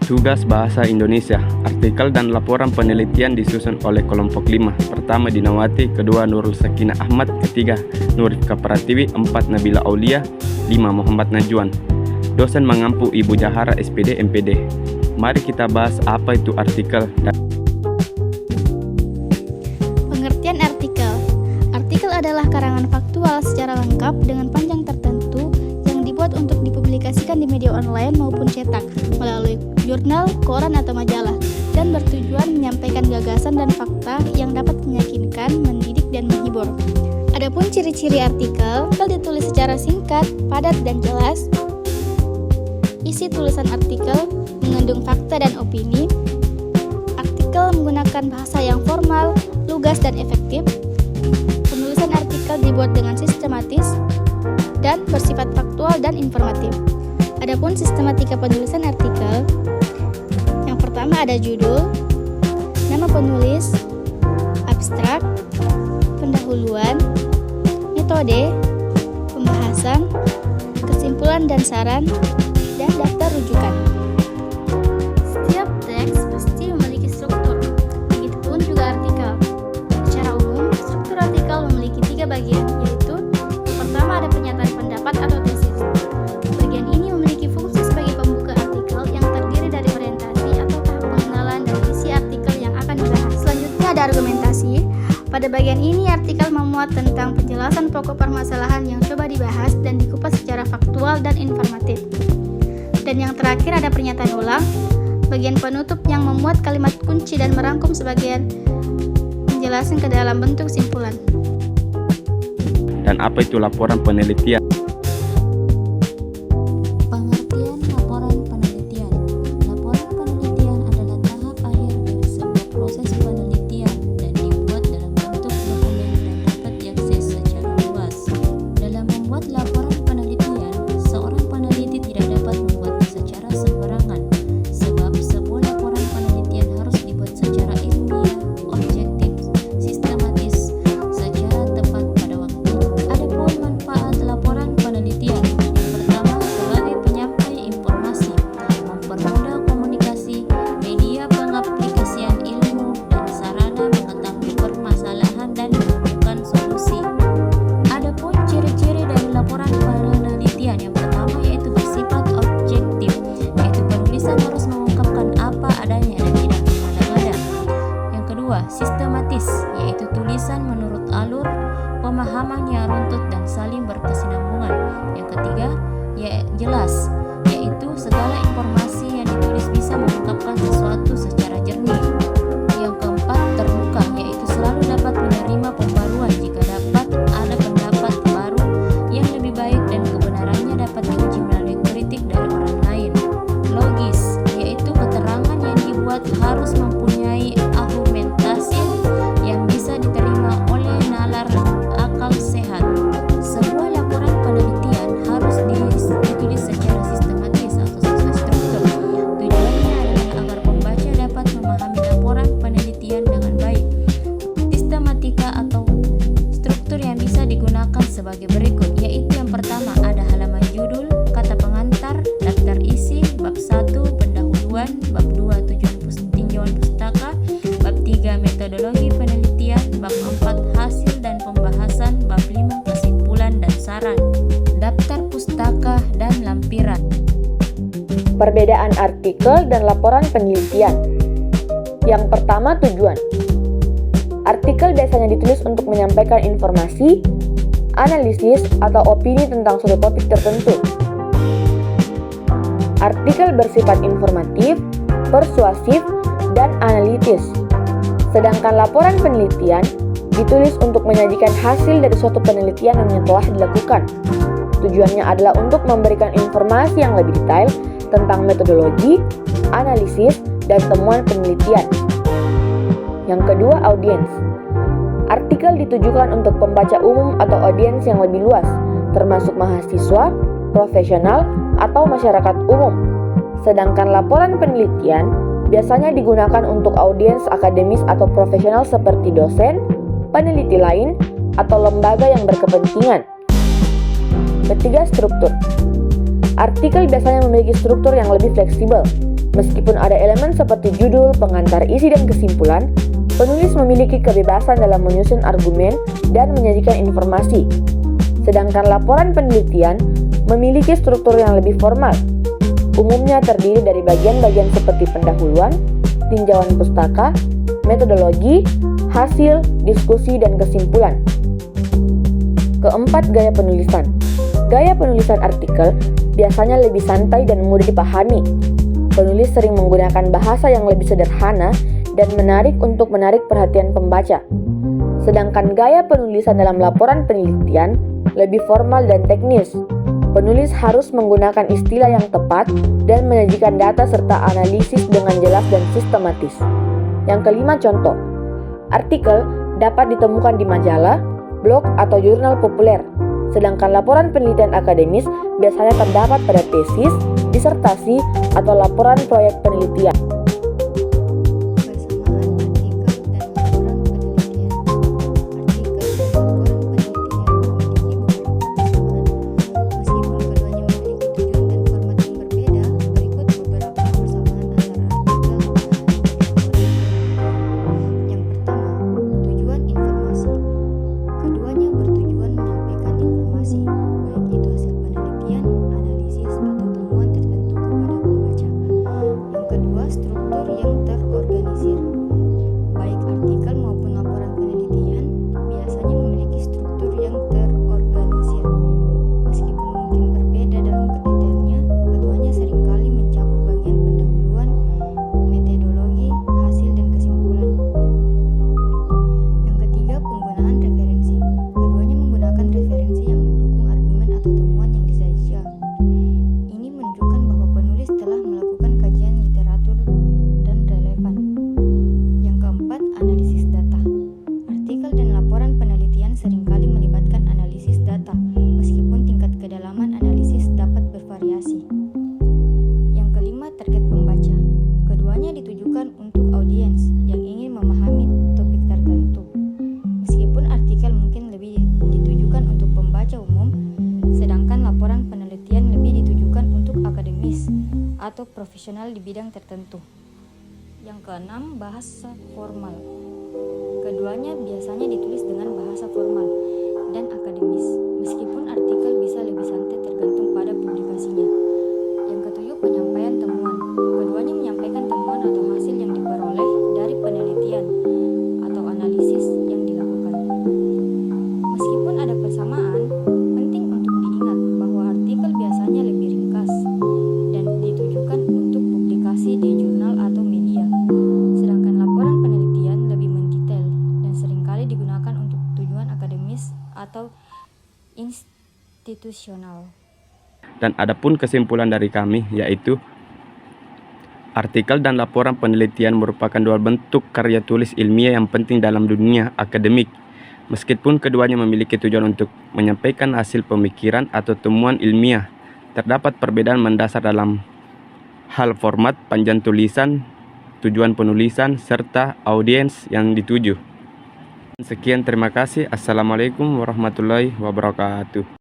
Tugas Bahasa Indonesia. Artikel dan laporan penelitian disusun oleh kelompok 5. Pertama Dinawati, kedua Nurul Sakinah Ahmad, ketiga Nurifka Pratiwi, 4 Nabila Aulia, 5 Muhammad Najwan. Dosen mengampu Ibu Jahara SPD MPD. Mari kita bahas apa itu artikel. Pengertian artikel. Artikel adalah karangan faktual secara lengkap dengan panjang tertentu yang dibuat untuk dipublikasikan di media online maupun cetak melalui jurnal, koran, atau majalah, dan bertujuan menyampaikan gagasan dan fakta yang dapat meyakinkan, mendidik, dan menghibur. Adapun ciri-ciri artikel ditulis secara singkat, padat, dan jelas. Isi tulisan artikel mengandung fakta dan opini. Artikel menggunakan bahasa yang formal, lugas, dan efektif. Penulisan artikel dibuat dengan sistematis dan bersifat faktual dan informatif. Adapun sistematika penulisan artikel, yang pertama ada judul, nama penulis, abstrak, pendahuluan, metode, pembahasan, kesimpulan dan saran, dan daftar rujukan. Setiap teks pasti memiliki struktur, begitupun juga artikel. Secara umum, struktur artikel memiliki 3 bagian, yaitu pertama ada pernyataan pendapat atau tesis. Bagian ini memiliki fungsi sebagai pembuka artikel yang terdiri dari orientasi atau tahap pengenalan dari isi artikel yang akan dibahas. Selanjutnya ada argumentasi. Pada bagian ini artikel memuat tentang penjelasan pokok permasalahan yang coba dibahas dan dikupas secara faktual dan informatif. Dan yang terakhir ada pernyataan ulang, bagian penutup yang memuat kalimat kunci dan merangkum sebagian penjelasan ke dalam bentuk simpulan. Dan apa itu laporan penelitian? Pengertian laporan penelitian. Laporan penelitian adalah tahap akhir dari sebuah proses penelitian dan dibuat dalam bentuk dokumen dan dapat diakses secara luas. Dalam membuat laporan penelitian, seorang peneliti tidak dapat membuatnya secara sembarangan, sebab sebuah laporan penelitian harus dibuat secara ilmiah, objektif, sistematis, secara tepat pada waktunya. Adapun manfaat laporan penelitian, yang pertama sebagai penyampai informasi, mempermudah komunikasi, media pengaplikasian ilmu, dan sarana mengetahui permasalahan dan menemukan solusi. Adapun ciri-ciri dari laporan penelitian, yang pertama yaitu bersifat objektif, yaitu penulisan harus mengungkapkan apa adanya dan tidak mengada-ngada. Yang kedua, sistematis, yaitu tulisan menurut alur pemahaman yang runtut dan saling berkesinambungan. Yang ketiga, jelas, yaitu segala informasi yang ditulis bisa mengungkapkan sesuatu secara jernih. Yang keempat, terbuka, yaitu selalu dapat menerima pembaruan jika dapat ada pendapat baru yang lebih baik dan kebenarannya dapat diuji melalui kritik dari orang lain. Logis, yaitu keterangan yang dibuat harus mempunyai argumentasi yang bisa diterima oleh nalar akal sehat. Sebuah laporan penelitian harus ditulis secara sistematis atau sesuai struktur. Tujuannya adalah agar pembaca dapat memahami laporan penelitian dengan baik. Sistematika atau struktur yang bisa digunakan sebagai berikut, yaitu yang pertama ada halaman judul, kata pengantar, daftar isi, bab 1 pendahuluan, bab 2 tinjauan pustaka, bab 3 metodologi penelitian, bab 4 hasil dan pembahasan, bab 5 kesimpulan dan saran, daftar pustaka dan lampiran. Perbedaan artikel dan laporan penelitian. Yang pertama, tujuan. Artikel biasanya ditulis untuk menyampaikan informasi, analisis, atau opini tentang suatu topik tertentu. Artikel bersifat informatif, persuasif, dan analitis. Sedangkan laporan penelitian ditulis untuk menyajikan hasil dari suatu penelitian yang telah dilakukan. Tujuannya adalah untuk memberikan informasi yang lebih detail tentang metodologi, analisis, dan temuan penelitian. Yang kedua, audiens. Artikel ditujukan untuk pembaca umum atau audiens yang lebih luas, termasuk mahasiswa, profesional, atau masyarakat umum. Sedangkan laporan penelitian biasanya digunakan untuk audiens akademis atau profesional seperti dosen, peneliti lain, atau lembaga yang berkepentingan. Ketiga, struktur. Artikel biasanya memiliki struktur yang lebih fleksibel. Meskipun ada elemen seperti judul, pengantar isi, dan kesimpulan, penulis memiliki kebebasan dalam menyusun argumen dan menyajikan informasi. Sedangkan laporan penelitian memiliki struktur yang lebih formal. Umumnya terdiri dari bagian-bagian seperti pendahuluan, tinjauan pustaka, metodologi, hasil, diskusi, dan kesimpulan. Keempat, gaya penulisan. Gaya penulisan artikel biasanya lebih santai dan mudah dipahami. Penulis sering menggunakan bahasa yang lebih sederhana dan menarik untuk menarik perhatian pembaca. Sedangkan gaya penulisan dalam laporan penelitian lebih formal dan teknis. Penulis harus menggunakan istilah yang tepat dan menyajikan data serta analisis dengan jelas dan sistematis. Yang kelima, contoh. Artikel dapat ditemukan di majalah, blog, atau jurnal populer. Sedangkan laporan penelitian akademis biasanya terdapat pada tesis, disertasi, atau laporan proyek penelitian. Atau profesional di bidang tertentu. Yang keenam, bahasa formal. Keduanya biasanya ditulis dengan bahasa formal dan akademis, meskipun artikel bisa lebih santai tergantung pada publikasinya. Yang ketujuh, penyampaian temuan. Keduanya menyampaikan temuan atau hasil yang diperoleh dari penelitian atau analisis yang dilakukan. Meskipun ada persamaan, penting untuk diingat bahwa artikel biasanya lebih ringkas dan ditujukan untuk publikasi di jurnal atau media. Sedangkan laporan penelitian lebih mendetail dan seringkali digunakan untuk tujuan akademis atau institusional. Dan adapun kesimpulan dari kami yaitu artikel dan laporan penelitian merupakan dua bentuk karya tulis ilmiah yang penting dalam dunia akademik. Meskipun keduanya memiliki tujuan untuk menyampaikan hasil pemikiran atau temuan ilmiah, terdapat perbedaan mendasar dalam hal format, panjang tulisan, tujuan penulisan, serta audiens yang dituju. Sekian, terima kasih. Assalamualaikum warahmatullahi wabarakatuh.